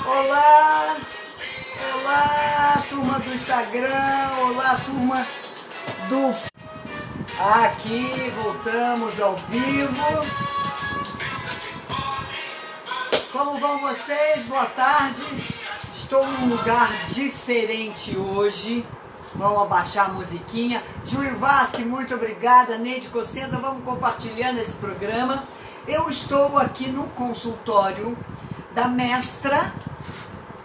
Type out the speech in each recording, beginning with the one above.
Olá, olá, turma do Instagram, olá, turma do... Aqui, voltamos ao vivo. Como vão vocês? Boa tarde. Estou num lugar diferente hoje. Vamos abaixar a musiquinha. Júlio Vasque, muito obrigada. Neide Cossenza, vamos compartilhando esse programa. Eu estou aqui no consultório da mestra,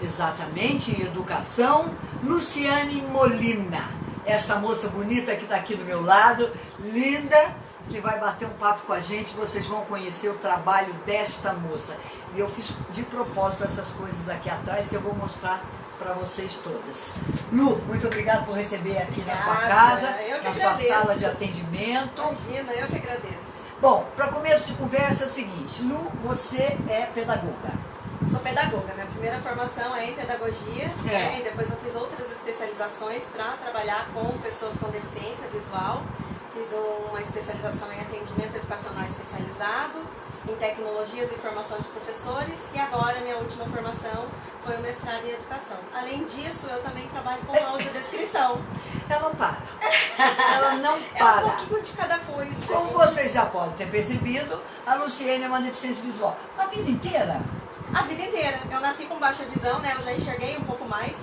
exatamente, em educação, Luciane Molina. Esta moça bonita que está aqui do meu lado, linda, que vai bater um papo com a gente. Vocês vão conhecer o trabalho desta moça. E eu fiz de propósito essas coisas aqui atrás que eu vou mostrar para vocês todas. Lu, muito obrigada por receber aqui na sua casa, na sua sala de atendimento. Imagina, eu que agradeço. Bom, para começo de conversa é o seguinte, Lu, você é pedagoga. Sou pedagoga, minha primeira formação é em pedagogia, e depois eu fiz outras especializações para trabalhar com pessoas com deficiência visual. Fiz uma especialização em atendimento educacional especializado, em tecnologias e formação de professores, e agora minha última formação foi o mestrado em educação. Além disso, eu também trabalho com audiodescrição. Ela não para. Ela não para. É um pouquinho de cada coisa. Como vocês já podem ter percebido, a Luciane é uma deficiência visual. A vida inteira? A vida inteira. Eu nasci com baixa visão, né? Eu já enxerguei um pouco mais.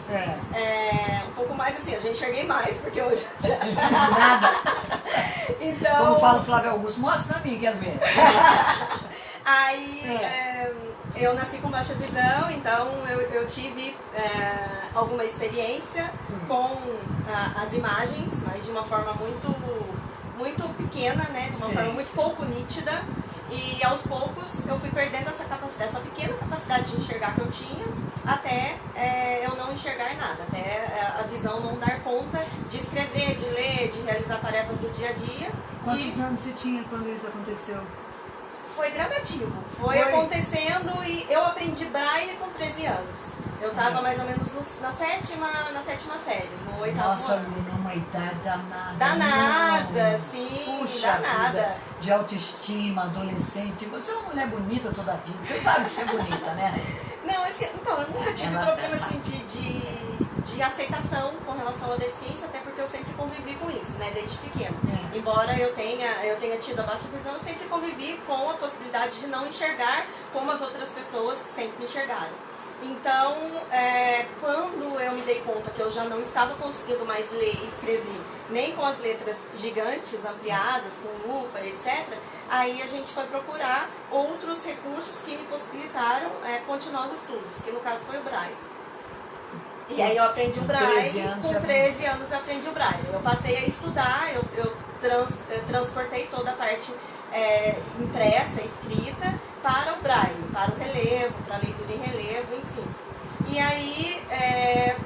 Um pouco mais assim, eu já enxerguei mais, porque hoje já... Nada. Então... Como fala o Flávio Augusto, mostra pra mim, quero ver. Aí, eu nasci com baixa visão, então eu tive alguma experiência com as imagens, mas de uma forma muito pequena, né? De uma forma muito pouco nítida. E aos poucos eu fui perdendo essa pequena capacidade de enxergar que eu tinha, até eu não enxergar nada, até a visão não dar conta de escrever, de ler, de realizar tarefas do dia a dia. Quantos anos você tinha quando isso aconteceu? Foi gradativo, foi acontecendo, e eu aprendi braille com 13 anos. Eu estava mais ou menos na sétima série, no oitavo Nossa, ano. Lu, numa idade danada. Danada, não. sim, Puxa danada. vida, de autoestima, adolescente. Você é uma mulher bonita toda a vida. Você sabe que você é bonita, né? Não, então, eu nunca tive Ela problema assim, de aceitação com relação à deficiência, até porque eu sempre convivi com isso, né, desde pequeno. Embora eu tenha tido a baixa visão, eu sempre convivi com a possibilidade de não enxergar como as outras pessoas sempre me enxergaram. Então, quando eu me dei conta que eu já não estava conseguindo mais ler e escrever, nem com as letras gigantes, ampliadas, com lupa, etc., aí a gente foi procurar outros recursos que me possibilitaram continuar os estudos, que no caso foi o Braille. E aí eu aprendi o Braille, com 13 anos eu aprendi o Braille. Eu passei a estudar, eu transportei toda a parte impressa, escrita, para o Braille, para o relevo, para a leitura em relevo, enfim. E aí,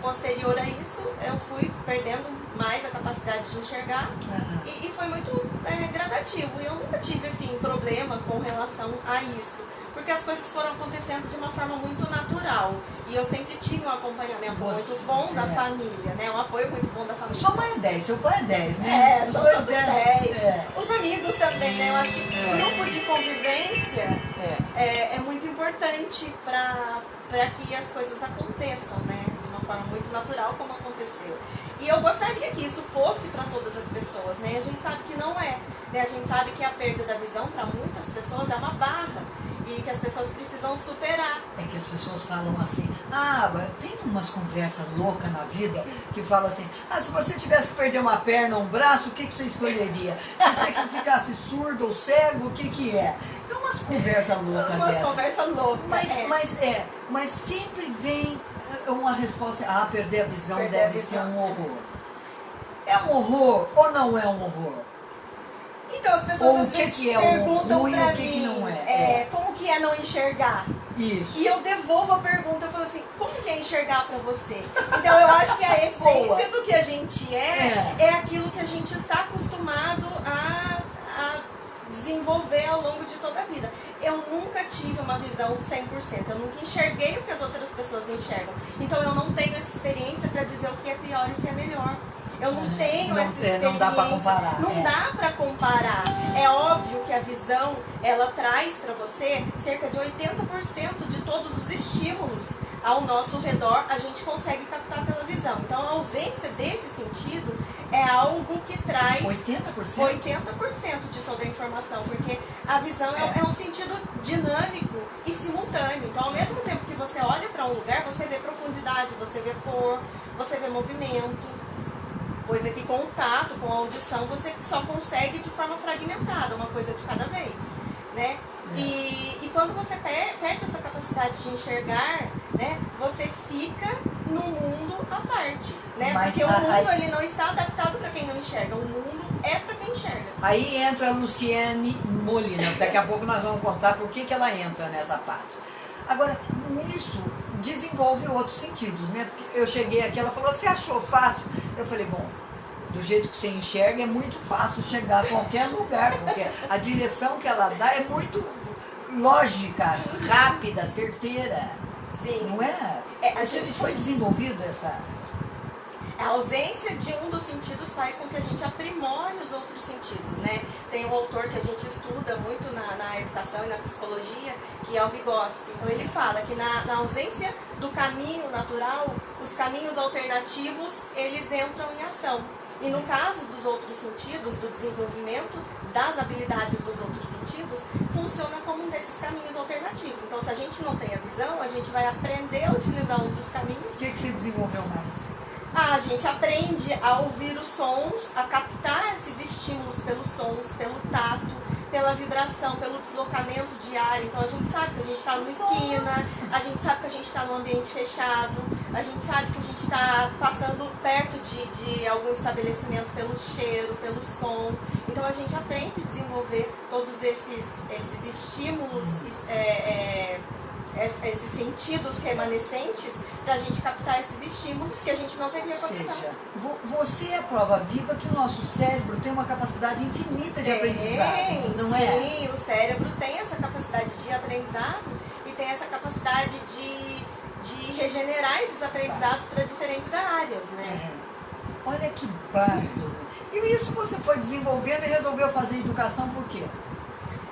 posterior a isso, eu fui perdendo mais a capacidade de enxergar, e foi muito gradativo. E eu nunca tive assim, problema com relação a isso, porque as coisas foram acontecendo de uma forma muito natural. E eu sempre tive um acompanhamento muito bom da família, né? Um apoio muito bom da família. Sua mãe é 10, seu pai é 10, né? São todos 10. Os amigos também, né? Eu acho que grupo de convivência é muito importante para que as coisas aconteçam, né? De uma forma muito natural, como aconteceu. E eu gostaria que isso fosse para todas as pessoas, né? A gente sabe que não é, né? A gente sabe que a perda da visão para muitas pessoas é uma barra e que as pessoas precisam superar. É que as pessoas falam assim, tem umas conversas loucas na vida que falam assim, se você tivesse que perder uma perna ou um braço, o que você escolheria? Se você ficasse surdo ou cego, o que é? É umas conversas loucas Umas dessas. conversas loucas. Mas sempre vem uma resposta, perder a visão deve ser um horror. É um horror ou não é um horror? Então as pessoas às vezes perguntam ruim, pra o que mim, não é? Como que é não enxergar? Isso. E eu devolvo a pergunta, eu falo assim, como que é enxergar pra você? Então eu acho que a essência do que a gente é aquilo que a gente está acostumado a desenvolver ao longo de toda a vida. Eu nunca tive uma visão 100%, eu nunca enxerguei o que as outras pessoas enxergam. Então eu não tenho essa experiência para dizer o que é pior e o que é melhor. Eu não tenho essa experiência. Não dá para comparar. Não dá para comparar. É óbvio que a visão, ela traz para você cerca de 80% de todos os estímulos ao nosso redor, a gente consegue captar pela visão. Então, a ausência desse sentido é algo que traz 80% de toda a informação, porque a visão é um sentido dinâmico e simultâneo. Então, ao mesmo tempo que você olha para um lugar, você vê profundidade, você vê cor, você vê movimento, coisa que com o tato, com a audição, você só consegue de forma fragmentada, uma coisa de cada vez, né? E quando você perde essa capacidade de enxergar, né, você fica num mundo à parte, né? Porque o mundo ele não está adaptado para quem não enxerga, o mundo é para quem enxerga. Aí entra a Luciane Molina, daqui a pouco nós vamos contar por que ela entra nessa parte. Agora, nisso desenvolve outros sentidos, né? Porque eu cheguei aqui, ela falou, você achou fácil? Eu falei, bom, do jeito que você enxerga é muito fácil chegar a qualquer lugar, porque a direção que ela dá é muito lógica, rápida, certeira. Sim. Não é? Foi desenvolvido essa... A ausência de um dos sentidos faz com que a gente aprimore os outros sentidos, né? Tem um autor que a gente estuda muito na educação e na psicologia, que é o Vygotsky. Então ele fala que na ausência do caminho natural, os caminhos alternativos, eles entram em ação. E no caso dos outros sentidos, do desenvolvimento das habilidades dos outros sentidos, funciona como um desses caminhos alternativos. Então, se a gente não tem a visão, a gente vai aprender a utilizar outros caminhos. O que você desenvolveu mais? A gente aprende a ouvir os sons, a captar esses estímulos pelos sons, pelo tato, pela vibração, pelo deslocamento de ar. Então a gente sabe que a gente está numa esquina, a gente sabe que a gente está num ambiente fechado, a gente sabe que a gente está passando perto de algum estabelecimento pelo cheiro, pelo som. Então a gente aprende a desenvolver todos esses estímulos, esses sentidos remanescentes para a gente captar esses estímulos que a gente não teria com a visão. Você é a prova viva que o nosso cérebro tem uma capacidade infinita de aprendizado, não é? Sim, o cérebro tem essa capacidade de aprendizado e tem essa capacidade de regenerar esses aprendizados para diferentes áreas, né? Olha que bárbaro! E isso você foi desenvolvendo e resolveu fazer educação por quê?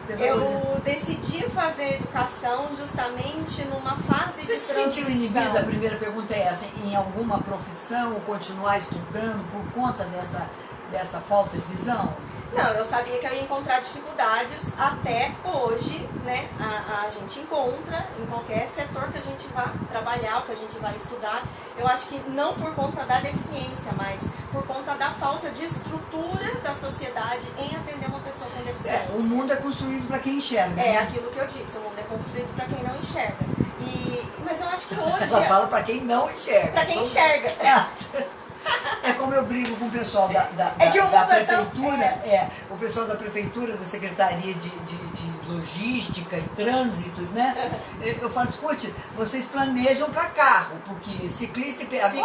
Eu decidi fazer educação justamente numa fase de transição. Você se sentiu inibida? A primeira pergunta é essa, em alguma profissão, continuar estudando por conta dessa falta de visão? Não, eu sabia que eu ia encontrar dificuldades até hoje, né? A gente encontra em qualquer setor que a gente vá trabalhar, ou que a gente vai estudar. Eu acho que não por conta da deficiência, mas por conta da falta de estrutura da sociedade em atender uma pessoa com deficiência. O mundo é construído para quem enxerga. É aquilo que eu disse, o mundo é construído para quem não enxerga. Mas eu acho que hoje... Ela fala para quem não enxerga. Para quem enxerga. É como eu brigo com o pessoal da prefeitura, o pessoal da prefeitura, da Secretaria de Logística e Trânsito, né? Eu falo, escute, vocês planejam para carro, porque ciclista e pedestre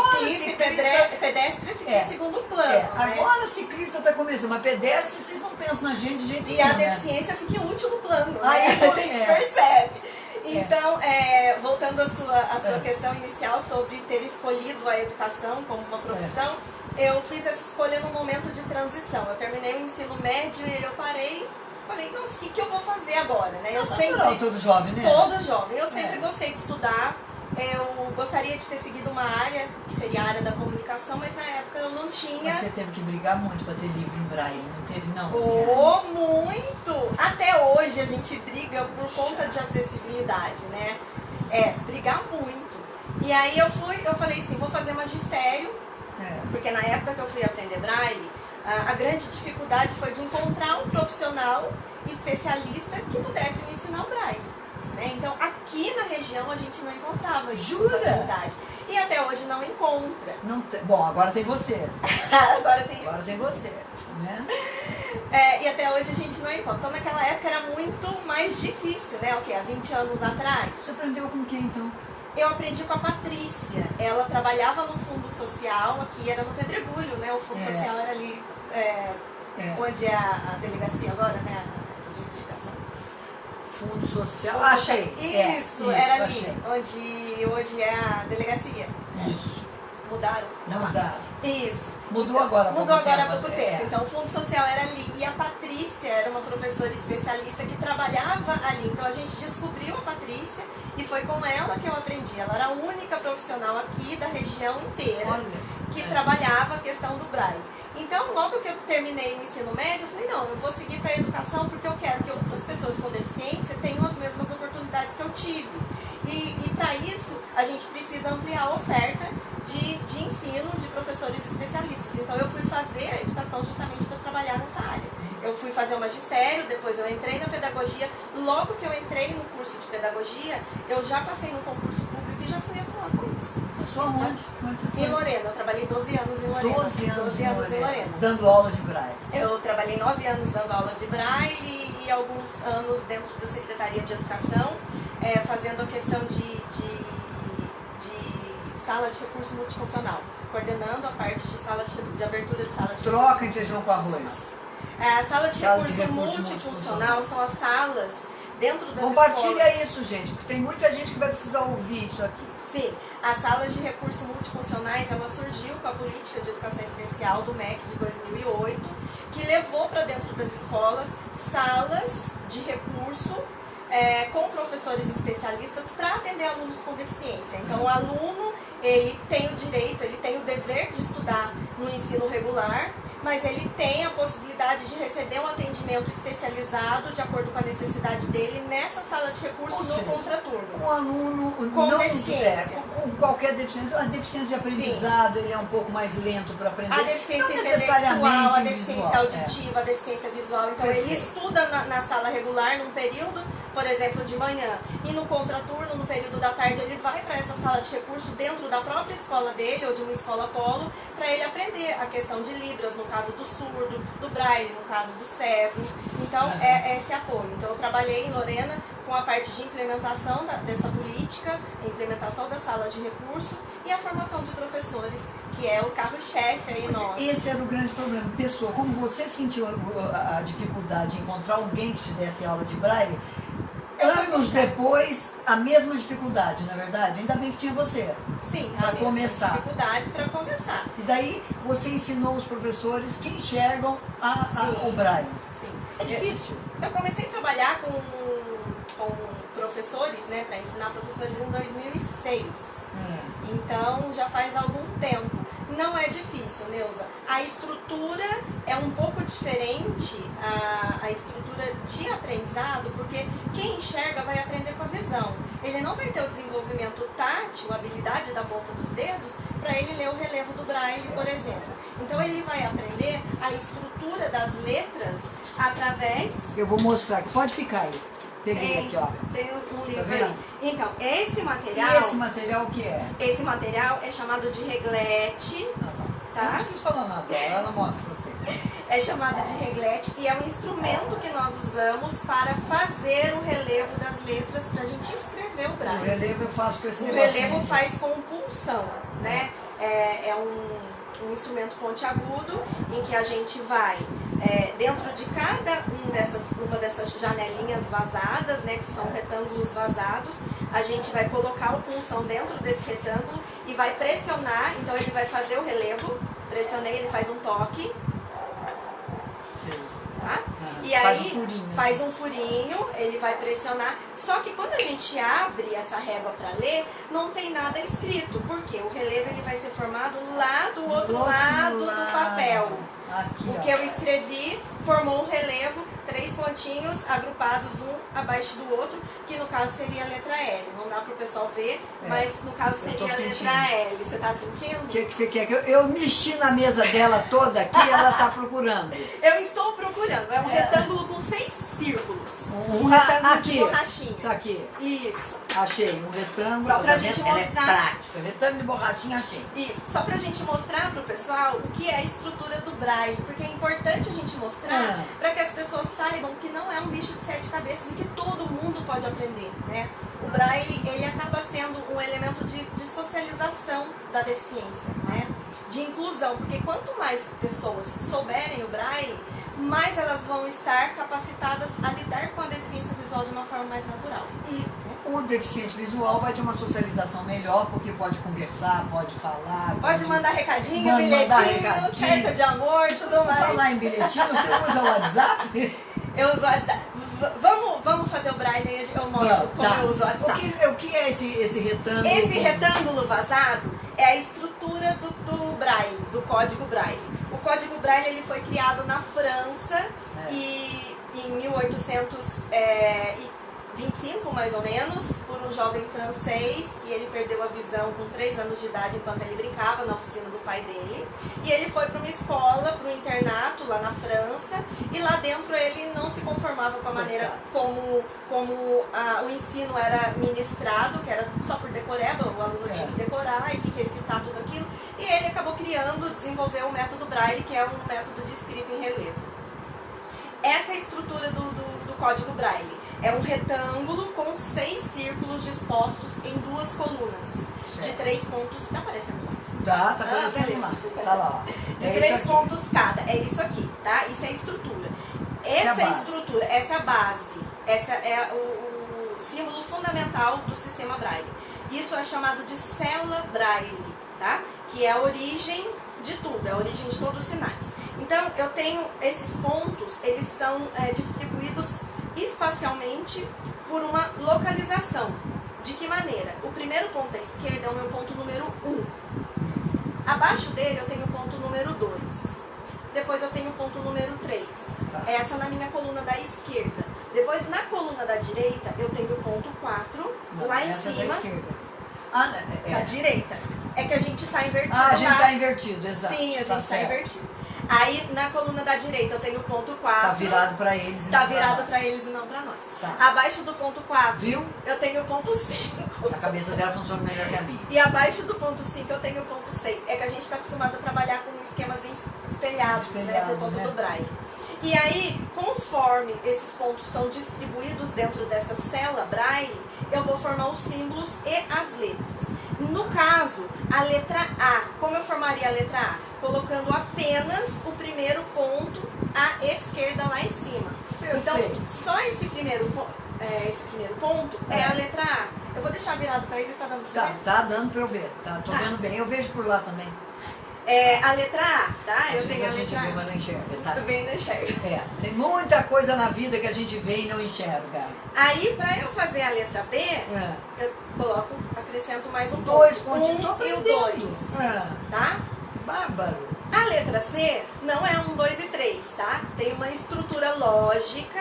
fica em segundo plano. Né? Agora ciclista está começando, mas pedestre vocês não pensam na gente de jeito nenhum. E a deficiência fica em último plano, Aí, né? A gente percebe. Então, voltando à sua questão inicial sobre ter escolhido a educação como uma profissão, eu fiz essa escolha num momento de transição. Eu terminei o ensino médio e eu parei, falei, nossa, o que eu vou fazer agora? Né? Eu sempre, todo jovem, né? Todo jovem. Eu sempre gostei de estudar. Eu gostaria de ter seguido uma área, que seria a área da comunicação, mas na época eu não tinha... Mas você teve que brigar muito para ter livro em braille, não teve não? Muito! Até hoje a gente briga por conta de acessibilidade, né? Brigar muito. E aí eu falei assim, vou fazer magistério, porque na época que eu fui aprender braille, a grande dificuldade foi de encontrar um profissional especialista que pudesse me ensinar o braille. Então, aqui na região a gente não encontrava isso. Jura? E até hoje não encontra. Bom, agora tem você. Agora tem você, né? E até hoje a gente não encontra. Então, naquela época era muito mais difícil, né? O quê? Há 20 anos atrás. Você aprendeu com quem, então? Eu aprendi com a Patrícia. Ela trabalhava no Fundo Social, aqui era no Pedregulho, né? O Fundo Social era ali, onde é a delegacia agora, né? De investigação. Fundo Social. Achei. Isso, era ali, onde hoje é a delegacia. Isso. Mudaram. Isso. Mudou agora há pouco Mudou agora há tempo, pouco né? tempo. Então o Fundo Social era ali. E a Patrícia era uma professora especialista que trabalhava ali. Então a gente descobriu a Patrícia e foi com ela que eu aprendi. Ela era a única profissional aqui da região inteira que trabalhava a questão do Braille. Então, logo que eu terminei o ensino médio, eu falei, não, eu vou seguir para a educação porque eu quero que outras pessoas com deficiência tenham as mesmas oportunidades que eu tive. E para isso, a gente precisa ampliar a oferta de ensino de professores especialistas. Então, eu fui fazer a educação justamente para trabalhar nessa área. Eu fui fazer o magistério, depois eu entrei na pedagogia. Logo que eu entrei no curso de pedagogia, eu já passei no concurso público e já fui atuar com isso. Passou aonde? Onde você foi? Em Lorena, eu trabalhei 12 anos em Lorena. 12 anos em Lorena. Dando aula de Braille. Eu trabalhei 9 anos dando aula de Braille e alguns anos dentro da Secretaria de Educação, fazendo a questão de sala de recurso multifuncional, coordenando a parte de abertura de sala de Troca em feijão com arroz. A sala de recurso multifuncional são as salas dentro das Compartilha escolas. isso, gente, porque tem muita gente que vai precisar ouvir isso aqui. Sim, as salas de recursos multifuncionais, ela surgiu com a política de educação especial do MEC de 2008, que levou para dentro das escolas salas de recurso com professores especialistas para atender alunos com deficiência. Então, o aluno, ele tem o direito, ele tem o dever de estudar no ensino regular, mas ele tem a possibilidade de receber um atendimento especializado de acordo com a necessidade dele nessa sala de recurso no contraturno. Um aluno com deficiência. Com qualquer deficiência, a deficiência de aprendizado, ele é um pouco mais lento para aprender. A deficiência não intelectual, a deficiência visual, auditiva, a deficiência visual. Então ele estuda na sala regular num período, por exemplo, de manhã, e no contraturno, no período da tarde, ele vai para essa sala de recurso dentro da própria escola dele ou de uma escola polo, para ele aprender a questão de Libras, no caso do surdo, do Braille, no caso do cego. Então, é esse apoio. Então, eu trabalhei em Lorena com a parte de implementação dessa política, a implementação da sala de recurso e a formação de professores, que é o carro-chefe aí nosso. Esse era o grande problema. Pessoa, como você sentiu a dificuldade de encontrar alguém que te desse aula de Braille, anos depois, a mesma dificuldade, na verdade? Ainda bem que tinha você. Sim, para começar. Dificuldade para começar. E daí você ensinou os professores que enxergam o Braille. Sim. É difícil. Eu comecei a trabalhar com professores, né, para ensinar professores em 2006. Então já faz algum tempo. Não é difícil, Neuza. A estrutura é um pouco diferente, a estrutura de aprendizado, porque quem enxerga vai aprender com a visão. Ele não vai ter o desenvolvimento tátil, a habilidade da ponta dos dedos, para ele ler o relevo do Braille, por exemplo. Então ele vai aprender a estrutura das letras através... Eu vou mostrar aqui. Pode ficar aí. Peguei aqui, ó. Tem um livro vendo? aí. Então, esse material... E esse material o que é? Esse material é chamado de reglete, Eu tá? não preciso falar nada, ela mostra pra você. É chamado de reglete e é um instrumento que nós usamos para fazer o relevo das letras, para a gente escrever o O Braille. relevo eu faço com esse O negocinho relevo aqui. faz com pulsão, né? É um instrumento pontiagudo em que a gente vai dentro de cada uma dessas janelinhas vazadas, né, que são retângulos vazados, a gente vai colocar o pulsão dentro desse retângulo e vai pressionar. Então ele vai fazer o relevo, pressionei, ele faz um toque. Tá? E aí faz um furinho, ele vai pressionar. Só que quando a gente abre essa régua para ler, não tem nada escrito, porque o relevo ele vai ser formado lá do outro lado do papel. Aqui, o que eu escrevi formou um relevo, 3 pontinhos agrupados um abaixo do outro, que no caso seria a letra L. Não dá para o pessoal ver, mas no caso seria a letra L. Você está sentindo? O que você quer? Eu mexi na mesa dela toda aqui e ela está procurando. Eu estou procurando. É um retângulo com 6 círculos. Um retângulo de borrachinha. Tá aqui. Isso. Achei um retângulo. Só pra gente ela mostrar. É prática. Retângulo de borrachinha, achei. Isso. Só pra gente mostrar pro pessoal o que é a estrutura do Braille. Porque é importante a gente mostrar para que as pessoas saibam que não é um bicho de 7 cabeças e que todo mundo pode aprender, né? O Braille, ele acaba sendo um elemento de socialização da deficiência, né? De inclusão, porque quanto mais pessoas souberem o Braille, mais elas vão estar capacitadas a lidar com a deficiência visual de uma forma mais natural. E O deficiente visual vai ter uma socialização melhor, porque pode conversar, pode falar. Pode mandar recadinho, mandar bilhetinho, recadinho. carta de amor, tudo mais. Falar em bilhetinho, você usa o WhatsApp? Eu uso o WhatsApp. Vamos fazer o braille e eu mostro como eu uso o WhatsApp. O que é esse retângulo? Esse retângulo vazado é a estrutura do braille, do código braille. O código braille ele foi criado na França e em 1825, mais ou menos, por um jovem francês que ele perdeu a visão com 3 anos de idade enquanto ele brincava na oficina do pai dele. E ele foi para uma escola, para um internato lá na França, e lá dentro ele não se conformava com a maneira como o ensino era ministrado, que era só por decoreba, o aluno tinha que decorar e recitar tudo aquilo. E ele acabou desenvolveu o método Braille, que é um método de escrita em relevo. Essa é a estrutura do código Braille. É um retângulo com 6 círculos dispostos em 2 colunas. Certo. De 3 pontos. Tá aparecendo lá? Tá aparecendo lá. Tá lá. De 3 pontos cada. É isso aqui, tá? Isso é a estrutura. Essa é a estrutura, essa é a base. Essa é o símbolo fundamental do sistema Braille. Isso é chamado de célula Braille, tá? Que é a origem de tudo, é a origem de todos os sinais. Então, eu tenho esses pontos, eles são distribuídos espacialmente por uma localização. De que maneira? O primeiro ponto à esquerda é o meu ponto número 1. Abaixo dele eu tenho o ponto número 2. Depois eu tenho o ponto número 3. Tá. Essa na minha coluna da esquerda. Depois na coluna da direita eu tenho o ponto 4. Não, lá em cima. Da esquerda. Da direita. É que a gente está invertido. A gente está invertido, exato. Sim, a gente está invertido. Aí na coluna da direita eu tenho o ponto 4. Tá virado para eles. Tá virado para eles e não para nós. Tá. Abaixo do ponto 4, viu? Eu tenho o ponto 5. A cabeça dela funciona melhor que a minha. E abaixo do ponto 5 eu tenho o ponto 6. É que a gente está acostumado a trabalhar com esquemas espelhados, né, por conta do Braille. E aí, conforme esses pontos são distribuídos dentro dessa célula Braille, eu vou formar os símbolos e as letras. No caso, a letra A, como eu formaria a letra A? Colocando apenas o primeiro ponto à esquerda lá em cima. Perfeito. Então, só esse primeiro ponto é a letra A. Eu vou deixar virado para ele, está dando para você ver? Tá dando para eu ver, tô vendo bem. Eu vejo por lá também. A letra A, tá? Eu tenho a gente vê, mas não enxerga, tá? Vem, não enxerga. Tem muita coisa na vida que a gente vê e não enxerga. Aí, para eu fazer a letra B, eu acrescento mais um ponto. 2 pontinhos, e o 2, tá? Bárbaro. A letra C não é 1, 2 e 3, tá? Tem uma estrutura lógica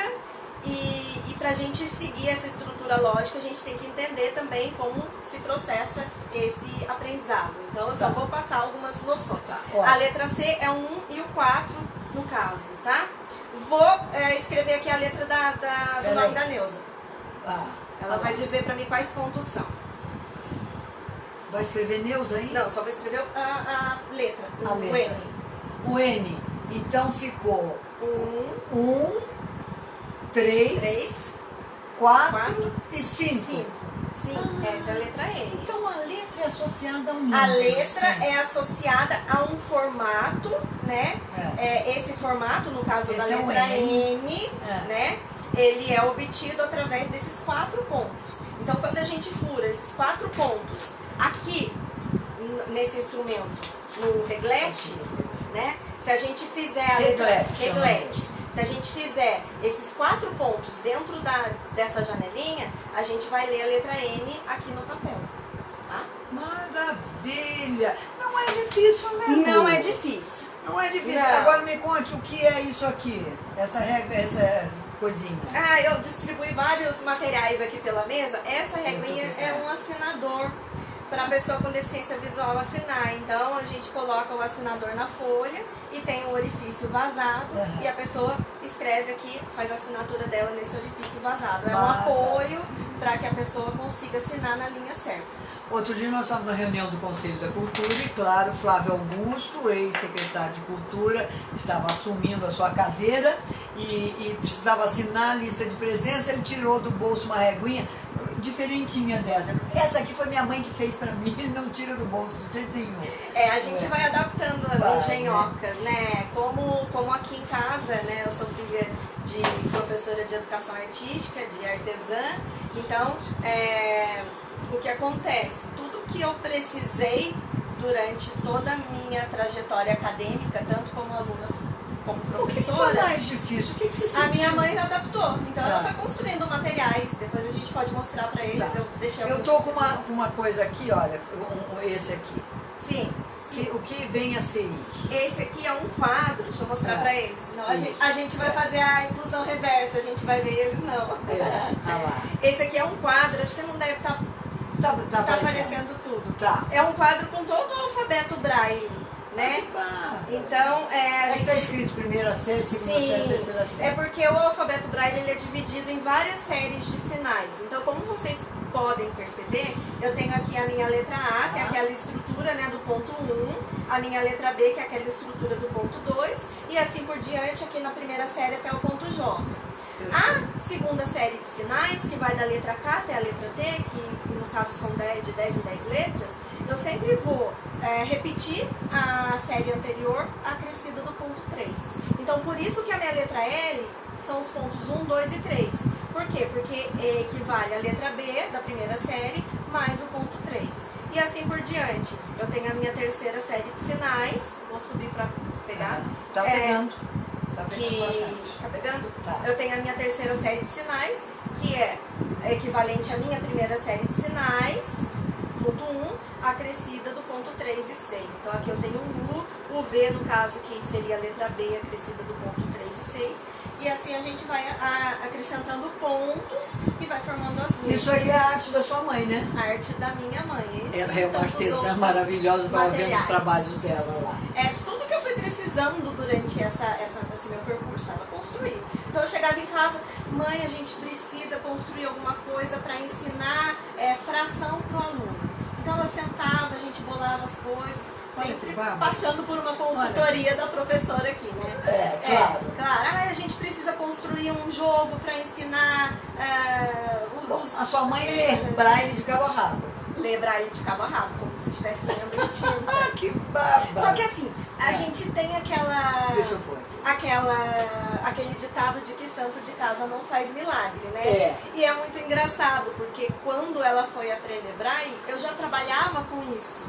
e pra gente seguir essa estrutura lógica, a gente tem que entender também como se processa esse aprendizado. Então, eu só vou passar algumas noções. A letra C é o 1 e o 4, no caso, tá? Vou escrever aqui a letra do nome da Neuza. Ela vai dizer pra mim quais pontos são. Vai escrever Neuza aí? Não, só vou escrever a letra, o N. O N. Então ficou 1, 3, 4 e 5. Sim, essa é a letra N. Então a letra é associada a um número. A letra é associada a um formato, né? Esse formato, no caso da letra N, né? Ele é obtido através desses 4 pontos. Então, quando a gente fura esses 4 pontos aqui, nesse instrumento, no reglete, né? Se a gente fizer a letra reglete, se a gente fizer esses 4 pontos dentro dessa janelinha, a gente vai ler a letra N aqui no papel. Tá? Maravilha! Não é difícil, né? Não é difícil. Não é difícil. Não. Agora me conte o que é isso aqui, essa coisinha. Eu distribuí vários materiais aqui pela mesa. Essa regrinha é um assinador para a pessoa com deficiência visual assinar. Então, a gente coloca o assinador na folha e tem um orifício vazado e a pessoa escreve aqui, faz a assinatura dela nesse orifício vazado. É um apoio para que a pessoa consiga assinar na linha certa. Outro dia nós estávamos na reunião do Conselho da Cultura e, claro, Flávio Augusto, ex-secretário de Cultura, estava assumindo a sua cadeira e precisava assinar a lista de presença. Ele tirou do bolso uma reguinha. diferentinha dessa. Essa aqui foi minha mãe que fez pra mim, não tira do bolso de jeito nenhum. A gente vai adaptando as Vai, engenhocas, né? Como aqui em casa, né? Eu sou filha de professora de educação artística, de artesã. Então, o que acontece? Tudo que eu precisei durante toda a minha trajetória acadêmica, tanto como aluna como O que foi professora, mais difícil? O que você sentiu? a minha mãe adaptou. Então Tá. ela foi construindo materiais. Depois a gente pode mostrar pra eles. Tá. Eu deixei Eu alguns tô com exemplos. uma coisa aqui, olha, esse aqui. Sim. O que vem a ser isso? Esse aqui é um quadro, deixa eu mostrar pra eles. Senão Isso. a gente vai fazer a inclusão reversa, a gente vai ver eles não. Lá. Esse aqui é um quadro, acho que não deve estar Tá aparecendo tudo. Tá. É um quadro com todo o alfabeto braille, né? Então, a É que tá gente... escrito primeira série, segunda série, terceira Sim, série. é porque o alfabeto braille ele é dividido em várias séries de sinais. Então, como vocês podem perceber, eu tenho aqui a minha letra A, que é aquela estrutura, né, do ponto 1, a minha letra B, que é aquela estrutura do ponto 2, e assim por diante aqui na primeira série até o ponto J. A segunda série de sinais, que vai da letra K até a letra T, que no caso são de 10 em 10 letras, eu sempre vou repetir a série anterior acrescida do ponto 3. Então, por isso que a minha letra L são os pontos 1, 2 e 3. Por quê? Porque equivale a letra B da primeira série mais o ponto 3. E assim por diante. Eu tenho a minha terceira série de sinais, vou subir para pegar. Tá pegando. Tá pegando Que bastante. tá pegando? Tá. Eu tenho a minha terceira série de sinais, que é equivalente à minha primeira série de sinais, ponto 1, acrescida do ponto 3 e 6. Então aqui eu tenho o U, o V, no caso, que seria a letra B, acrescida do ponto 3 e 6. E assim a gente vai acrescentando pontos e vai formando as linhas. Isso aí é a arte da sua mãe, né? A arte da minha mãe. Ela é uma Tantos artesã outros maravilhosa, estava vendo os materiais. trabalhos dela lá. É tudo que eu fui precisando durante esse meu percurso, ela construiu. Então eu chegava em casa, mãe, a gente precisa construir alguma coisa para ensinar fração para o aluno. Então ela sentava, a gente bolava as coisas, sempre passando por uma consultoria da professora aqui, né? Claro. Claro. A gente precisa construir um jogo para ensinar A sua mãe lê braille de cabo a rabo. Ler braille de cabo a rabo, como se estivesse lendo em tinta. Ah, que baba! Só que assim, a gente tem Deixa eu pôr aqui. aquele ditado de que santo de casa não faz milagre, né? E é muito engraçado, porque quando ela foi aprender braille, eu já trabalhava com isso.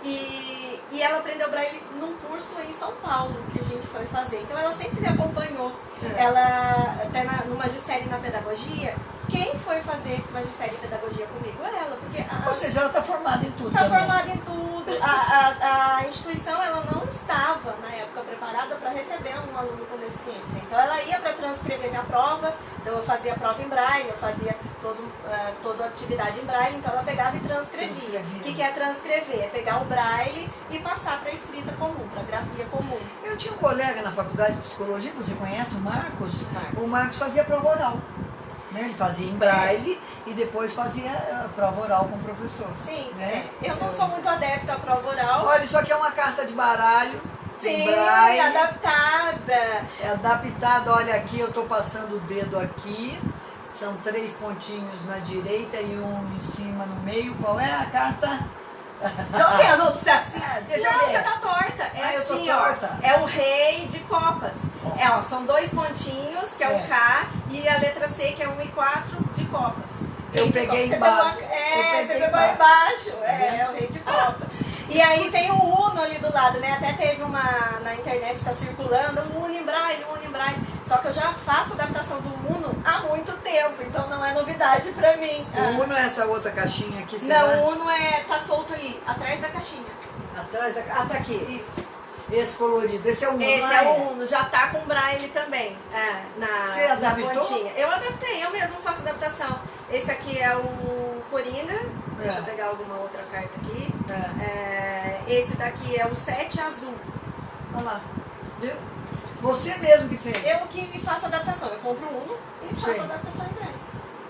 E ela aprendeu braille num curso em São Paulo, que a gente foi fazer. Então ela sempre me acompanhou. Ela, até no magistério e na pedagogia, quem foi fazer magistério e pedagogia comigo? Ela, porque... Ou seja, ela está formada em tudo. Está formada em tudo. A instituição ela não estava, na época, preparada para receber um aluno com deficiência. Então ela ia para transcrever minha prova, então eu fazia a prova em braille, eu fazia toda a atividade em braille, então ela pegava e transcrevia. O que é transcrever? É pegar o braille e passar para a escrita comum, para a grafia comum. Eu tinha um colega na faculdade de psicologia, você conhece o Marcos? Marcos. O Marcos fazia prova oral. Né? Ele fazia em braille e depois fazia a prova oral com o professor. Sim, né? Eu não sou muito adepta à prova oral. Olha, isso aqui é uma carta de baralho. Sim, em braille. adaptada. É adaptado, olha aqui, eu estou passando o dedo aqui. São 3 pontinhos na direita e um em cima no meio. Qual é a carta? Deixa eu ver, não, você tá assim. Deixa eu Não, ver. você tá torta. É Eu tô assim, torta. ó. É o rei de copas. São 2 pontinhos, que é o K, e a letra C, que é 1 e 4 de copas. Eu Rei de peguei copas. embaixo. Você pegou embaixo. É o rei de copas. E aí tem o Uno ali do lado, né? Até teve na internet, tá circulando, o Uno em braille, o Uno em braille. Só que eu já faço adaptação do Uno há muito tempo, então não é novidade pra mim. O Uno é essa outra caixinha aqui? Não, o Uno tá solto ali, atrás da caixinha. Atrás da... Ah, tá aqui. Isso. Esse colorido. Esse é o Uno. Esse é o Uno, já tá com braille também. Você adaptou? Na pontinha. Eu adaptei, eu mesmo faço adaptação. Esse aqui é o Coringa. Deixa eu pegar alguma outra carta aqui. Esse daqui é o 7 azul. Olha lá. Viu? Você mesmo que fez. Eu que faço adaptação. Eu compro o Uno e faço adaptação em braille.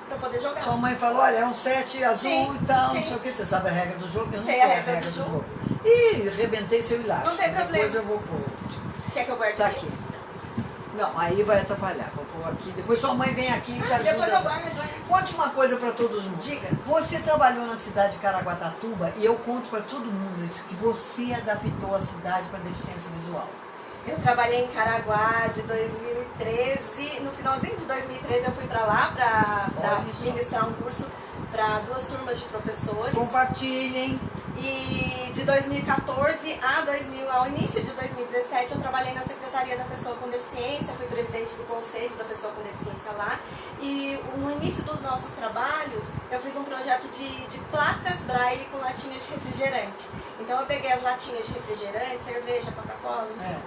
Pra poder jogar. Sua mãe falou, olha, é um 7 azul e tal, sim. não sei o que. Você sabe a regra do jogo? Eu não Sei sei a a regra regra do do jogo. jogo. Ih, rebentei seu elástico. Não tem problema. Depois eu vou pôr. Quer que eu guarde Tá aqui. Não, aí vai atrapalhar. Vou pôr aqui. Depois sua mãe vem aqui e te ajuda. Depois eu guardo. Conte uma coisa para todos nós. Diga. Você trabalhou na cidade de Caraguatatuba e eu conto para todo mundo isso, que você adaptou a cidade para deficiência visual. Eu trabalhei em Caraguá de 2013. No finalzinho de 2013 eu fui para lá para ministrar um curso para 2 turmas de professores. Compartilhem. E de 2014 ao início de 2017 eu trabalhei na Secretaria da Pessoa com Deficiência, fui presidente do Conselho da Pessoa com Deficiência lá. E no início dos nossos trabalhos eu fiz um projeto de placas braille com latinhas de refrigerante. Então eu peguei as latinhas de refrigerante, cerveja, Coca-Cola, enfim.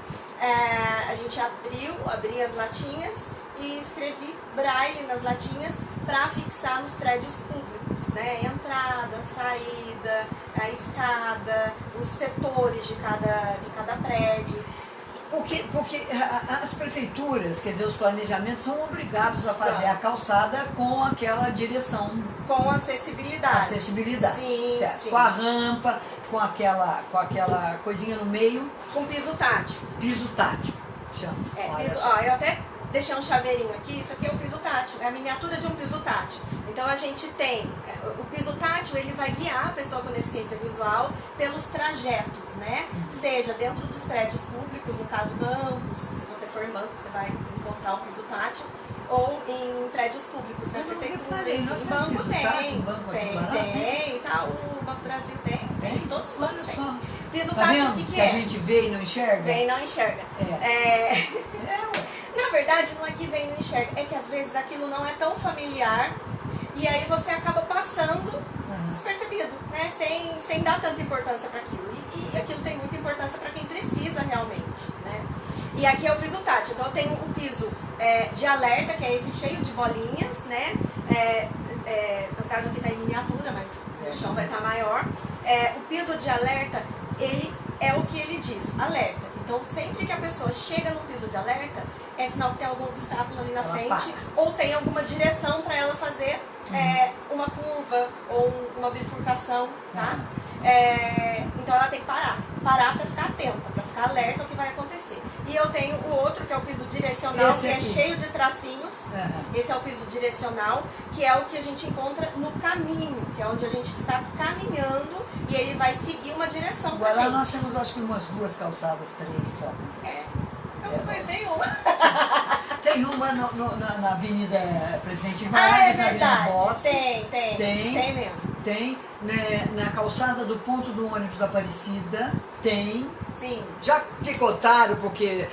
A gente abri as latinhas e escrevi braille nas latinhas para fixar nos prédios públicos, né? Entrada, saída, a escada, os setores de cada prédio. Porque as prefeituras, quer dizer, os planejamentos são obrigados a fazer a calçada com aquela direção. Com acessibilidade. Acessibilidade, sim, certo. sim. Com a rampa, com aquela coisinha no meio. Com piso tátil. Piso tátil, chama. Eu até deixei um chaveirinho aqui, isso aqui é o piso tátil, é a miniatura de um piso tátil. Então a gente tem, o piso tátil ele vai guiar a pessoa com deficiência visual pelos trajetos, né? Seja dentro dos prédios públicos, no caso bancos, se você for em banco você vai encontrar o piso tátil, ou em prédios públicos, na prefeitura, em banco tem, e tal, o Banco Brasil tem, todos os bancos têm. Piso tátil, o que é? Que a gente vê e não enxerga? Vê e não enxerga. Na verdade, não é que vem e não enxerga, é que às vezes aquilo não é tão familiar e aí você acaba passando despercebido, né? Sem dar tanta importância para aquilo. E aquilo tem muita importância para quem precisa realmente, né? E aqui é o piso tátil. Então eu tenho o piso de alerta, que é esse cheio de bolinhas, né? No caso aqui está em miniatura, mas o chão vai estar maior. O piso de alerta, ele é o que ele diz, alerta. Então sempre que a pessoa chega no piso de alerta, é sinal que tem algum obstáculo ali na frente, ou tem alguma direção para ela fazer uma curva ou uma bifurcação, tá? Então ela tem que parar para ficar atenta, para ficar alerta ao que vai acontecer. E eu tenho o outro, que é o piso direcional, que é cheio de tracinhos. Esse é o piso direcional, que é o que a gente encontra no caminho, que é onde a gente está caminhando e ele vai seguir uma direção pra gente. Agora nós temos, acho que umas 2 calçadas, 3 só. Eu não conheço nenhuma. Tem uma na Avenida Presidente Vargas, é verdade. Tem mesmo. Tem, né, na calçada do ponto do ônibus da Aparecida, tem. Sim. Já picotaram porque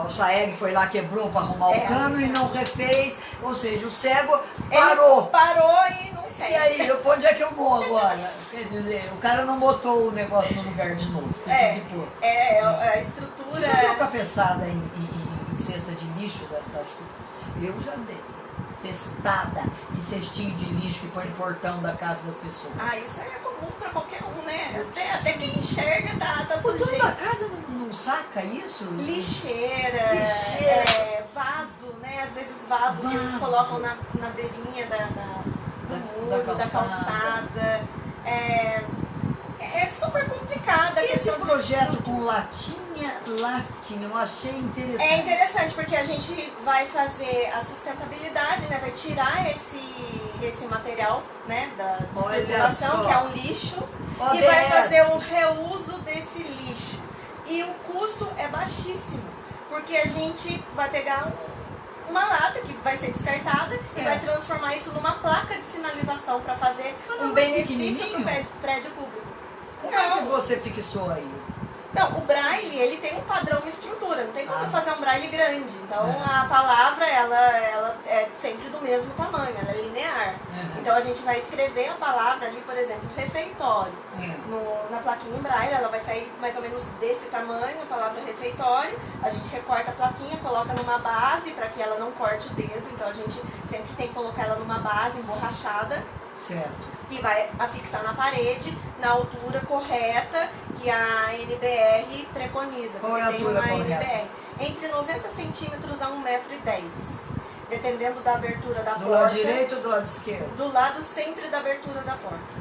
o Saeg foi lá, quebrou para arrumar o cano e não refez. Ou seja, o cego parou. Ele parou e não sei. E aí, pra onde é que eu vou agora? Quer dizer, o cara não botou o negócio no lugar de novo. Tem que pôr. A estrutura. Você já deu cabeçada em cesta de lixo das... Eu já dei. Testada em cestinho de lixo que põe no portão da casa das pessoas. Isso aí é comum pra qualquer um, né? Até quem enxerga tá sujeito. O dono da casa não saca isso? Lixeira. Vaso, né? Às vezes vaso que eles colocam na beirinha do muro, da calçada. É super complicado. Esse projeto com latinha, eu achei interessante. É interessante porque a gente vai fazer a sustentabilidade, né? Vai tirar esse material, né, de circulação, que é um lixo, e vai fazer um reuso desse lixo. E o custo é baixíssimo, porque a gente vai pegar uma lata que vai ser descartada e vai transformar isso numa placa de sinalização para fazer um benefício para o prédio público. Como é que você fixou aí? Não, o braille, ele tem um padrão, uma estrutura, não tem como eu fazer um braille grande. Então a palavra, ela é sempre do mesmo tamanho, ela é linear. Então a gente vai escrever a palavra ali, por exemplo, refeitório. Na plaquinha em braille, ela vai sair mais ou menos desse tamanho, a palavra refeitório. A gente recorta a plaquinha, coloca numa base para que ela não corte o dedo. Então a gente sempre tem que colocar ela numa base emborrachada. Certo. E vai afixar na parede, na altura correta que a NBR preconiza. Qual é a altura correta? NBR. Entre 90 centímetros a 1,10 m, dependendo da abertura da porta. Do lado direito ou do lado esquerdo? Do lado sempre da abertura da porta.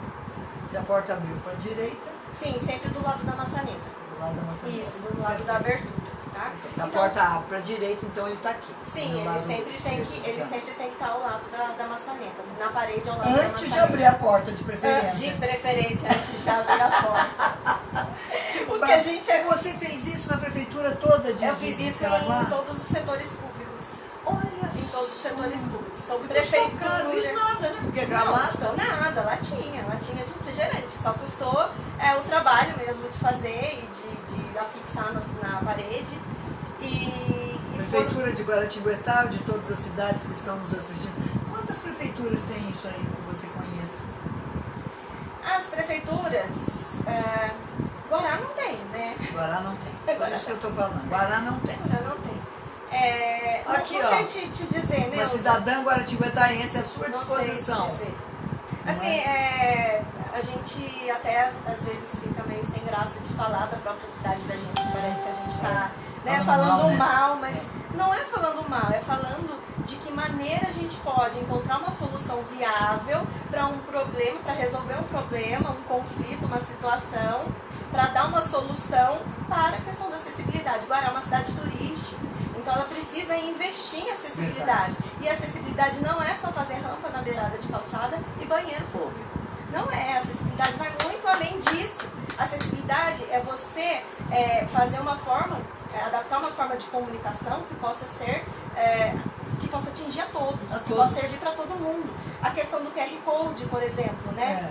Se a porta abriu para a direita? Sim, sempre do lado da maçaneta. Do lado da maçaneta. Isso, do lado da abertura. tá? A porta abre para a direita, então ele está aqui. Sim, ele sempre tem que estar ao lado da maçaneta, na parede ao lado da maçaneta. Antes de abrir a porta, de preferência. De preferência, antes de abrir a porta. O que a gente Você fez isso na prefeitura toda? Eu fiz isso em todos os setores públicos. Olha Em todos os setores públicos. Então, prefeitura... Não fiz nada, né? Porque não custou nada, latinha de refrigerante. Só custou o trabalho mesmo de fazer e de afixar na parede. Prefeitura de Guaratinguetá, de todas as cidades que estão nos assistindo. Quantas prefeituras tem isso aí que você conhece? As prefeituras... Guará não tem, né? Guará não tem. Por isso que eu estou falando. Guará não tem. Guará não tem. Aqui, não sei te dizer, né? Uma cidadã guaratinguetaense à sua disposição. Não sei te dizer. Assim, a gente até às vezes fica meio sem graça de falar da própria cidade da gente. Parece que a gente está falando mal, mas não é falando mal, é falando de que maneira a gente pode encontrar uma solução viável para um problema, para resolver um problema, um conflito, uma situação, para dar uma solução para a questão da acessibilidade. Guará é uma cidade turística, então ela precisa investir em acessibilidade. Verdade. E acessibilidade não é só fazer rampa na beirada de calçada e banheiro público. Não é, a acessibilidade vai muito além disso. A acessibilidade é você fazer uma forma, adaptar uma forma de comunicação que possa ser, que possa atingir a todos, que possa servir para todo mundo. A questão do QR Code, por exemplo, né?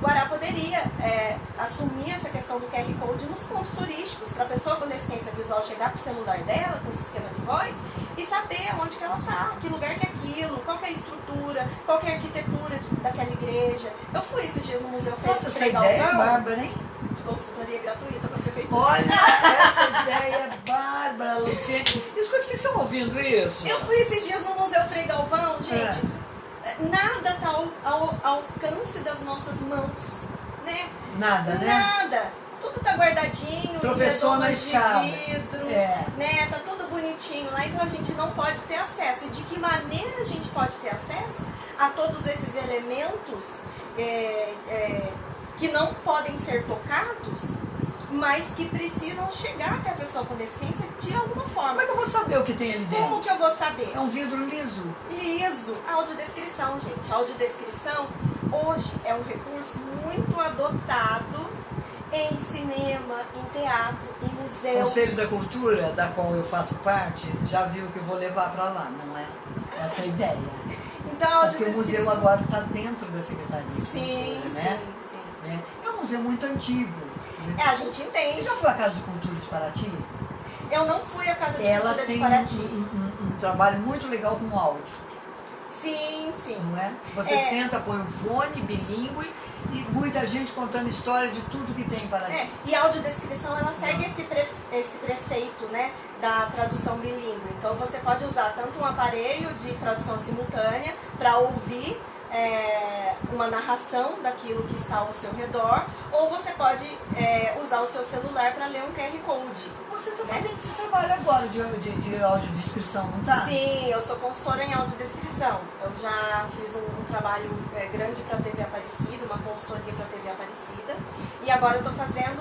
Guará poderia assumir essa questão do QR Code nos pontos turísticos, para a pessoa com deficiência visual chegar com o celular dela, com o sistema de voz, e saber onde que ela está, que lugar que é aquilo, qual que é a estrutura, qual que é a arquitetura daquela igreja. Eu fui esses dias no Museu Essa ideia é bárbara, hein? Consultoria gratuita com a prefeitura. Olha, essa ideia é bárbara, Luciene. Escuta, vocês estão ouvindo isso? Eu fui esses dias no Museu Frei Galvão, gente. Nada está ao alcance das nossas mãos, né? Nada, né? Nada. Tudo tá guardadinho, tropeçou na escada. De vidro, né? Tá tudo bonitinho lá, então a gente não pode ter acesso. E de que maneira a gente pode ter acesso a todos esses elementos que não podem ser tocados, mas que precisam chegar até a pessoa com deficiência de alguma forma. Como é que eu vou saber o que tem ali dentro? Como que eu vou saber? É um vidro liso? Liso. Audiodescrição, gente. A audiodescrição hoje é um recurso muito adotado em cinema, em teatro, em museus. O Conselho da Cultura, da qual eu faço parte, já viu que eu vou levar para lá, não é? Essa é a ideia. Então, porque o museu agora está dentro da Secretaria de Cultura, né? Sim. É um museu muito antigo. Né? A gente entende. Você já foi à Casa de Cultura de Paraty? Eu não fui à Casa de Cultura de Paraty. Ela tem um trabalho muito legal com o áudio. Sim. Não é? Você senta, põe um fone bilíngue e muita gente contando história de tudo que tem em Paraty. E a audiodescrição, ela segue esse preceito, né, da tradução bilíngue. Então você pode usar tanto um aparelho de tradução simultânea para ouvir uma narração daquilo que está ao seu redor, ou você pode usar o seu celular para ler um QR Code. Você está fazendo esse trabalho agora de audiodescrição, não está? Sim, eu sou consultora em audiodescrição. Eu já fiz um trabalho grande para a TV Aparecida, uma consultoria para a TV Aparecida, e agora eu estou fazendo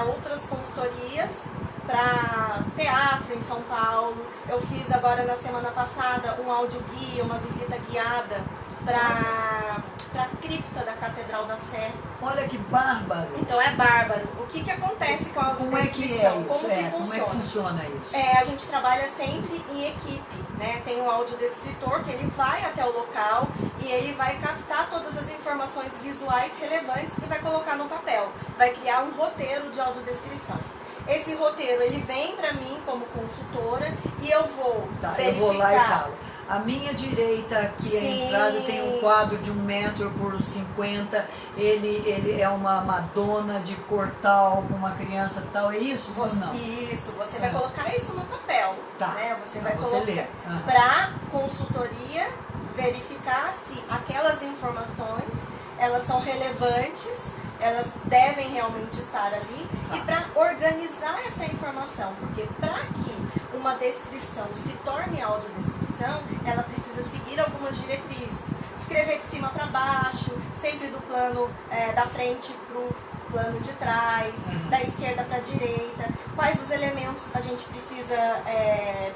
outras consultorias para teatro em São Paulo. Eu fiz agora na semana passada um audioguia, uma visita guiada para a cripta da Catedral da Sé. Olha que bárbaro! Então é bárbaro. O que acontece com a audiodescrição? Como é que funciona isso? A gente trabalha sempre em equipe, né? Tem um audiodescritor que ele vai até o local e ele vai captar todas as informações visuais relevantes e vai colocar no papel. Vai criar um roteiro de audiodescrição. Esse roteiro, ele vem para mim como consultora e eu vou verificar. Eu vou lá e falo. À minha direita, aqui a entrada, tem um quadro de 1 metro por 50. Ele é uma Madonna de cortal com uma criança tal. É isso? Não? Isso, você vai colocar isso no papel. Né? Você vai colocar para consultoria verificar se aquelas informações elas são relevantes, elas devem realmente estar ali, e para organizar essa informação, porque para que uma descrição se torne audiodescrição, ela precisa seguir algumas diretrizes. escrever de cima para baixo, sempre do plano da frente pro plano de trás, da esquerda para a direita, quais os elementos a gente precisa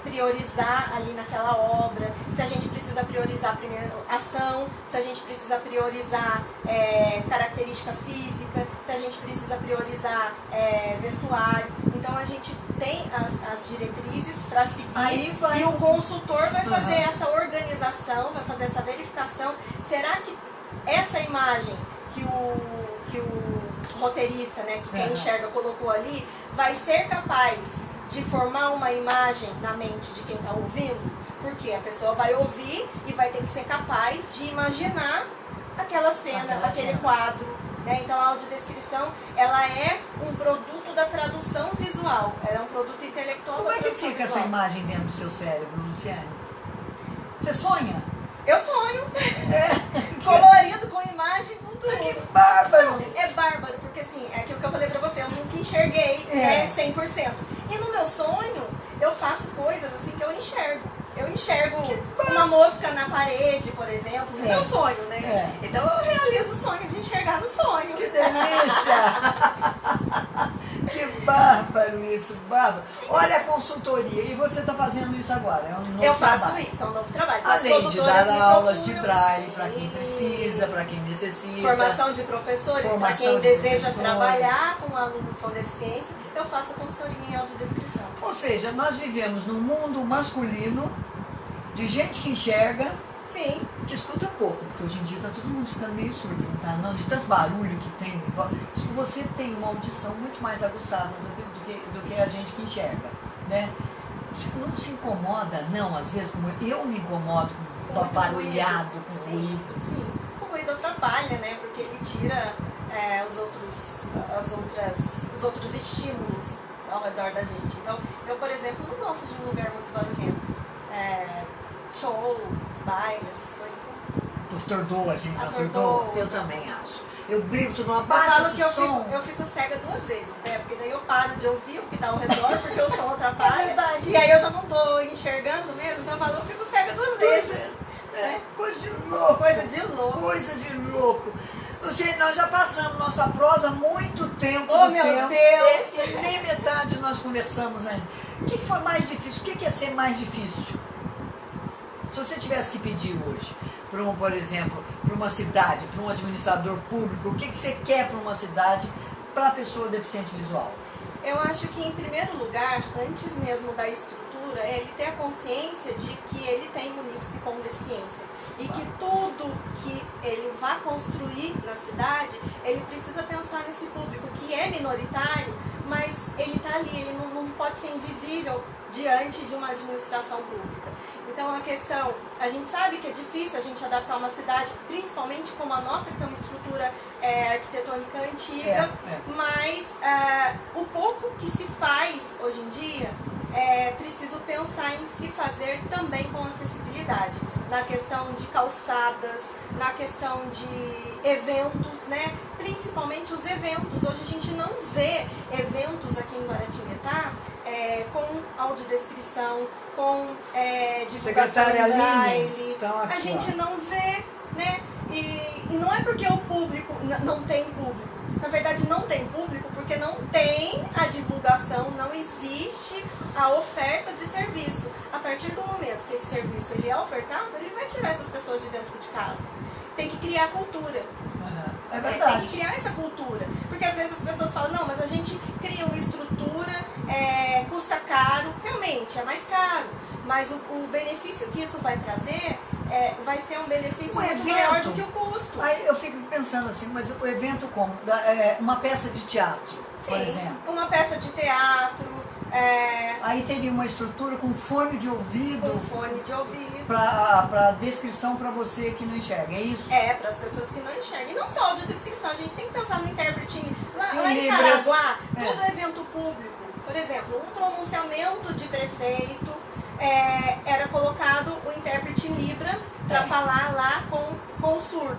priorizar ali naquela obra, se a gente precisa priorizar primeiro ação, se a gente precisa priorizar característica física, se a gente precisa priorizar vestuário. Então a gente tem as diretrizes para seguir e o consultor vai fazer essa organização, vai fazer essa verificação. Será que essa imagem que o roteirista, né, que quem enxerga colocou ali, vai ser capaz de formar uma imagem na mente de quem está ouvindo? Porque a pessoa vai ouvir e vai ter que ser capaz de imaginar aquela cena, aquele quadro, né? Então a audiodescrição, ela é um produto da tradução visual, ela é um produto intelectual. Como é que fica essa imagem dentro do seu cérebro, Luciane? Você sonha? Eu sonho. Colorido, com imagem, com tudo. Que bárbaro! É bárbaro, porque assim, é aquilo que eu falei pra você, eu nunca enxerguei 100%. E no meu sonho, eu faço coisas assim que eu enxergo. Eu enxergo uma mosca na parede, por exemplo, no meu sonho, né? Então eu realizo o sonho de enxergar no sonho. Que delícia! Que bárbaro isso, bárbaro. Olha a consultoria, e você está fazendo isso agora, é um novo Eu faço trabalho. isso, é um novo trabalho. Além de dar aulas de procuram, braille para quem precisa, para quem necessita. Formação de professores, para quem deseja trabalhar com alunos com deficiência, eu faço consultoria em audiodescrição. Ou seja, nós vivemos num mundo masculino de gente que enxerga, sim, que escuta pouco, porque hoje em dia está todo mundo ficando meio surdo, não tá? Não, de tanto barulho que tem. Você tem uma audição muito mais aguçada do que a gente que enxerga, né? Você não se incomoda, não, às vezes, como eu me incomodo com o barulhado, com o ruído. Sim, o ruído atrapalha, né? Porque ele tira os outros estímulos ao redor da gente. Então, eu, por exemplo, não gosto de um lugar muito barulhento. Show, baile, essas coisas. Atordoa a gente, atordoa. Eu também acho. Eu grito, não Eu abaixa falo esse que som. eu fico cega 2 vezes, né? Porque daí eu paro de ouvir o que está ao redor, porque o som atrapalha. É verdade. E aí eu já não estou enxergando mesmo, então eu falo, eu fico cega 2 vezes. Coisa de louco. Coisa de louco. Coisa de louco. Luciane, nós já passamos nossa prosa há muito tempo. Oh, meu Deus! E nem metade nós conversamos ainda. O que foi mais difícil? O que é ser mais difícil? Se você tivesse que pedir hoje, por exemplo, para uma cidade, para um administrador público, o que você quer para uma cidade, para a pessoa deficiente visual? Eu acho que, em primeiro lugar, antes mesmo da estrutura, é ele ter a consciência de que ele tem munícipe com deficiência. E que tudo que ele vai construir na cidade, ele precisa pensar nesse público que é minoritário, mas ele está ali, ele não pode ser invisível diante de uma administração pública. Então a questão, a gente sabe que é difícil a gente adaptar uma cidade, principalmente como a nossa, que tem uma estrutura arquitetônica antiga, mas o pouco que se faz hoje em dia, é preciso pensar em se fazer também com acessibilidade, na questão de calçadas, na questão de eventos, né? Principalmente os eventos. Hoje a gente não vê eventos aqui em Guaratinguetá com audiodescrição, com divulgação de braille. Então, a gente não vê, né? E não é porque o público não tem público. Na verdade, não tem público porque não tem a divulgação, não existe a oferta de serviço. A partir do momento que esse serviço ele é ofertado, ele vai tirar essas pessoas de dentro de casa. Tem que criar cultura. É verdade. Tem que criar essa cultura. Porque às vezes as pessoas falam, não, mas a gente cria uma estrutura, custa caro. Realmente, é mais caro. Mas o benefício que isso vai trazer vai ser um benefício muito maior do que o custo. Aí eu fico pensando assim, mas o evento como? Uma peça de teatro, por exemplo. Uma peça de teatro. Aí teria uma estrutura com fone de ouvido. Com fone de ouvido. Para descrição para você que não enxerga, é isso? Para as pessoas que não enxergam. E não só audiodescrição, a gente tem que pensar no intérprete. Lá em Caraguá, todo evento público, por exemplo, um pronunciamento de prefeito, era colocado o intérprete em Libras para falar lá com o surdo.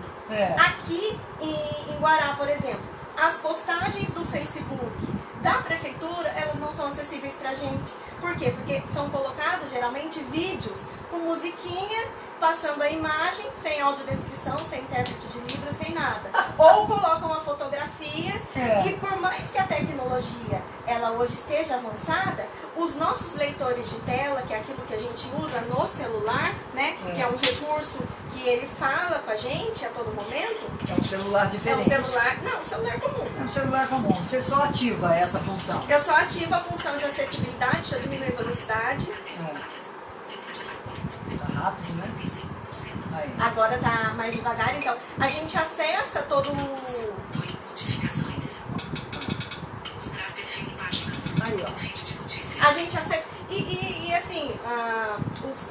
Aqui em Guará, por exemplo, as postagens do Facebook da prefeitura, elas não são acessíveis pra gente. Por quê? Porque são colocados geralmente vídeos com musiquinha passando a imagem, sem audiodescrição, sem intérprete de Libras, sem nada. Ou coloca uma fotografia e por mais que a tecnologia ela hoje esteja avançada, os nossos leitores de tela, que é aquilo que a gente usa no celular, né, que é um recurso que ele fala com a gente a todo momento. É um celular diferente. É um celular, não, um celular comum. É um celular comum. Você só ativa essa função. Eu só ativo a função de acessibilidade, deixa eu diminuir a velocidade. Tá rápido, né? Aí. Agora tá mais devagar, então a gente acessa todo o... Aí, ó. A gente acessa... E assim,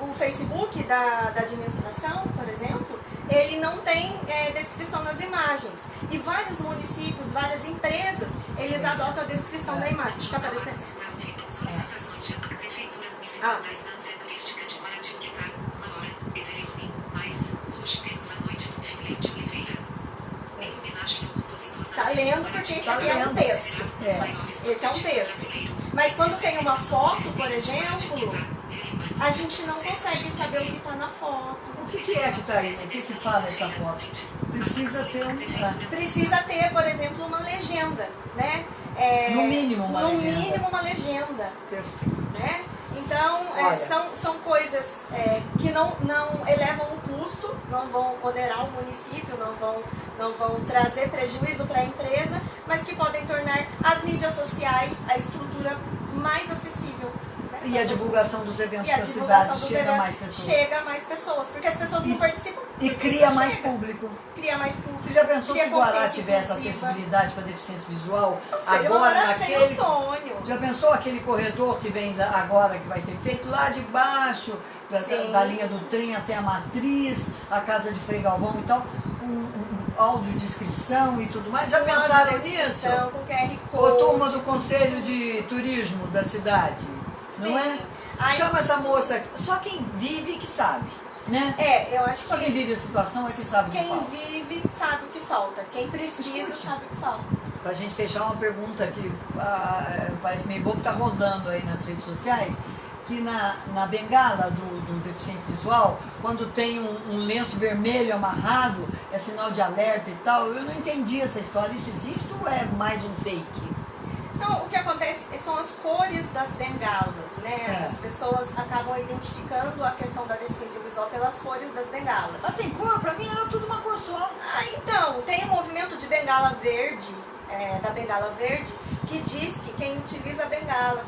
o Facebook da administração, por exemplo, ele não tem descrição nas imagens. E vários municípios, várias empresas, eles adotam a descrição da imagem. Está aparecendo? Ah. Tá lendo porque esse aqui é um texto. Esse é um texto. Mas quando tem uma foto, por exemplo, a gente não consegue saber o que está na foto. O que é que está aí? O que fala essa foto? Precisa ter Precisa ter, por exemplo, uma legenda, né? No mínimo uma legenda. No mínimo uma legenda. Perfeito. Né? Então, são coisas que não elevam o custo, não vão onerar o município, não vão trazer prejuízo para a empresa, mas que podem tornar as mídias sociais a estrutura mais acessível. Né? E a divulgação dos eventos da cidade chega a mais pessoas. Chega a mais pessoas, porque as pessoas não participam. E cria mais público. Cria mais público. Você já pensou se Guará tivesse acessibilidade para deficiência visual? Agora naquele sonho. Já pensou aquele corredor que vem agora, que vai ser feito lá de baixo, da linha do trem até a matriz, a casa de Frei Galvão e tal, audiodescrição e tudo mais? Já pensaram nisso? Com QR Code. Ou turma do Conselho de Turismo da cidade? Não é? Chama essa moça, só quem vive que sabe. Né? Eu acho que só quem vive a situação é que sabe o que falta. Quem vive sabe o que falta. Quem precisa sabe o que falta. Pra gente fechar uma pergunta que parece meio bobo, tá rodando aí nas redes sociais, que na bengala do deficiente visual, quando tem um lenço vermelho amarrado, é sinal de alerta e tal. Eu não entendi essa história. Isso existe ou é mais um fake? Não, o que acontece são as cores das bengalas, né? As pessoas acabam identificando a questão da deficiência visual pelas cores das bengalas. Ah, tem cor? Pra mim era tudo uma cor só. Então, tem um movimento de bengala verde, da bengala verde, que diz que quem utiliza a bengala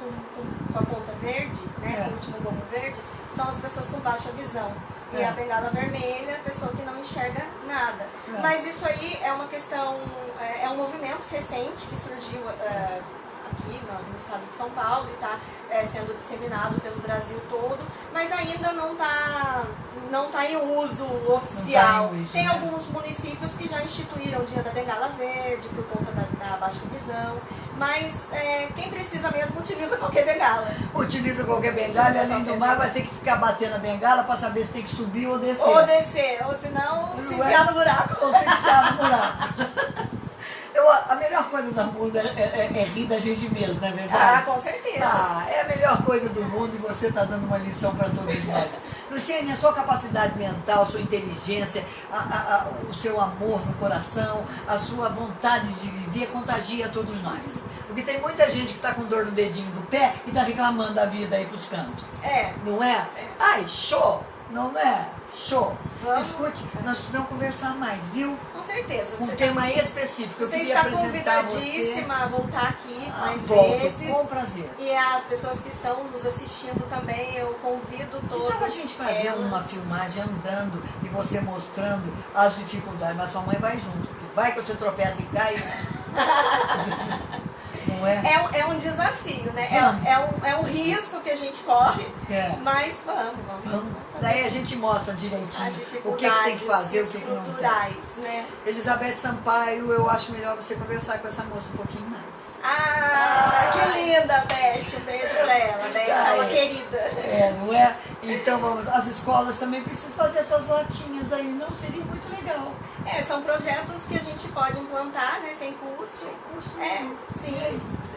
com a ponta verde, né, com o último gomo verde, são as pessoas com baixa visão. E a bengala vermelha, a pessoa que não enxerga nada. Mas isso aí é uma questão, é um movimento recente que surgiu aqui no estado de São Paulo e está sendo disseminado pelo Brasil todo, mas ainda não tá em uso oficial. Tem alguns municípios que já instituíram o Dia da Bengala Verde por conta da baixa visão, mas quem precisa mesmo utiliza qualquer bengala. Utiliza qualquer bengala e além do mais vai ter que ficar batendo a bengala para saber se tem que subir ou descer. Ou senão se enfiar no buraco. Ou se enfiar no buraco. A melhor coisa do mundo é rir da gente mesmo, não é verdade? Com certeza. É a melhor coisa do mundo e você está dando uma lição para todos nós. Luciene, a sua capacidade mental, a sua inteligência, o seu amor no coração, a sua vontade de viver contagia todos nós. Porque tem muita gente que está com dor no dedinho do pé e está reclamando da vida aí pros cantos. Não é? Ai, show! Não é? Show! Escute, nós precisamos conversar mais, viu? Com certeza. Um tema específico. Eu queria apresentar você. Você está convidadíssima a voltar aqui mais vezes. Com prazer. E as pessoas que estão nos assistindo também, eu convido todos. Que tal a gente fazer uma filmagem andando e você mostrando as dificuldades, mas sua mãe vai junto, porque vai que você tropeça e cai. Não é? É um desafio, né? É um risco que a gente corre, mas vamos. Daí a gente mostra direitinho o que tem que fazer, o que não tem. Né? Elizabeth Sampaio, eu acho melhor você conversar com essa moça um pouquinho mais. Que linda, Beth. Um beijo pra ela. Beth é uma querida. Não é? Então vamos, as escolas também precisam fazer essas latinhas aí, não seria muito legal. São projetos que a gente pode implantar, né, sem custo. Sem custo. Sim.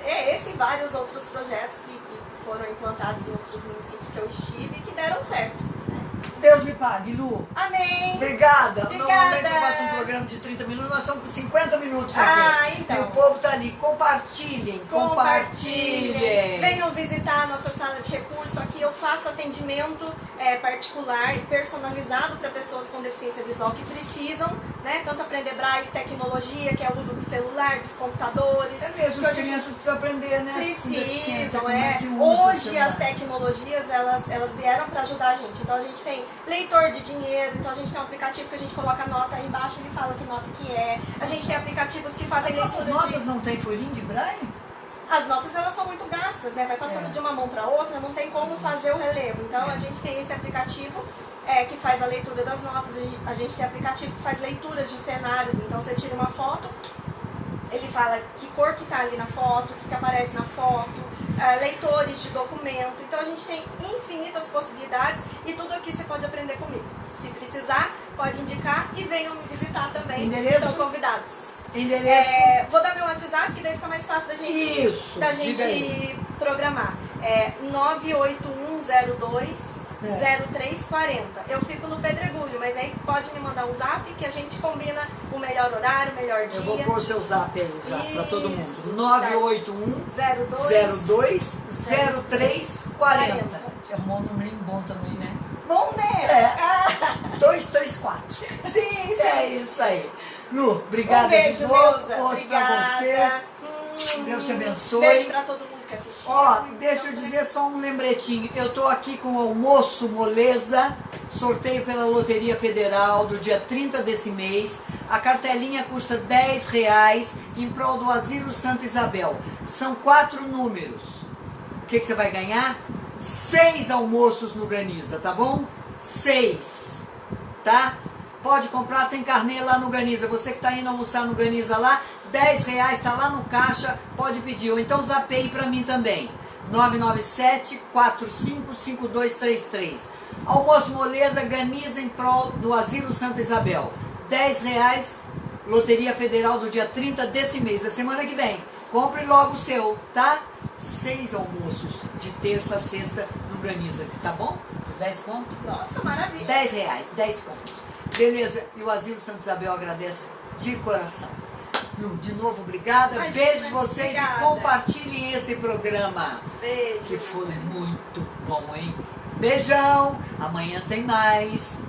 Esse e vários outros projetos que foram implantados em outros municípios que eu estive e que deram certo. Né? Deus me pague, Lu. Amém. Obrigada. Obrigada. Normalmente eu faço um programa de 30 minutos, nós estamos com 50 minutos aqui. Então. E o povo tá ali. Compartilhem. Venham visitar a nossa sala de recurso. Aqui eu faço atendimento particular e personalizado para pessoas com deficiência visual que precisam, né? Tanto aprender braille, tecnologia, que é o uso do celular, dos computadores. É mesmo, as crianças precisam aprender, né? Precisam, Hoje as tecnologias, elas vieram para ajudar a gente. Então a gente tem leitor de dinheiro, então a gente tem um aplicativo que a gente coloca a nota aí embaixo, ele fala que nota que é. A gente tem aplicativos que fazem leitura de... As notas não tem furinho de braille? As notas, elas são muito gastas, né? Vai passando de uma mão para outra, não tem como fazer o relevo. Então a gente tem esse aplicativo que faz a leitura das notas, a gente tem aplicativo que faz leituras de cenários. Então você tira uma foto, ele fala que cor que tá ali na foto, o que aparece na foto, leitores de documento. Então a gente tem infinitas possibilidades e tudo aqui você pode aprender comigo. Se precisar, pode indicar e venham me visitar também. Endereço? Estão convidados. Endereço? Vou dar meu WhatsApp, que daí fica mais fácil da gente programar. 981020340. Eu fico no Pedregulho, mas aí pode me mandar um zap que a gente combina o melhor horário, o melhor dia. Eu vou pôr o seu zap aí já, para todo mundo. 981-02-0340. Você arrumou um número bom também, né? Bom, né? 234. Sim. É isso aí. Lu, obrigada beijo, de novo. Neuza. Outro pra você. Deus te abençoe. Beijo pra todo mundo que assistiu. Deixa eu dizer só um lembretinho. Eu tô aqui com o almoço moleza, sorteio pela Loteria Federal do dia 30 desse mês. A cartelinha custa R$10 em prol do Asilo Santa Isabel. São 4 números. O que você vai ganhar? 6 almoços no Graniza, tá bom? 6, tá? Pode comprar, tem carnê lá no Graniza. Você que tá indo almoçar no Graniza lá, R$10, tá lá no caixa, pode pedir. Ou então zapeie pra mim também. 997-455233. Almoço moleza, Graniza em prol do Asilo Santa Isabel. R$10, Loteria Federal do dia 30 desse mês, da semana que vem. Compre logo o seu, tá? 6 almoços de terça a sexta no Graniza, tá bom? 10 conto? Nossa, maravilha. R$10, 10 contos. Beleza, e o Asilo Santa Isabel agradece de coração. Lu, de novo, obrigada. Imagina, Beijo vocês obrigada. E compartilhem esse programa. Beijo. Que foi muito bom, hein? Beijão, amanhã tem mais.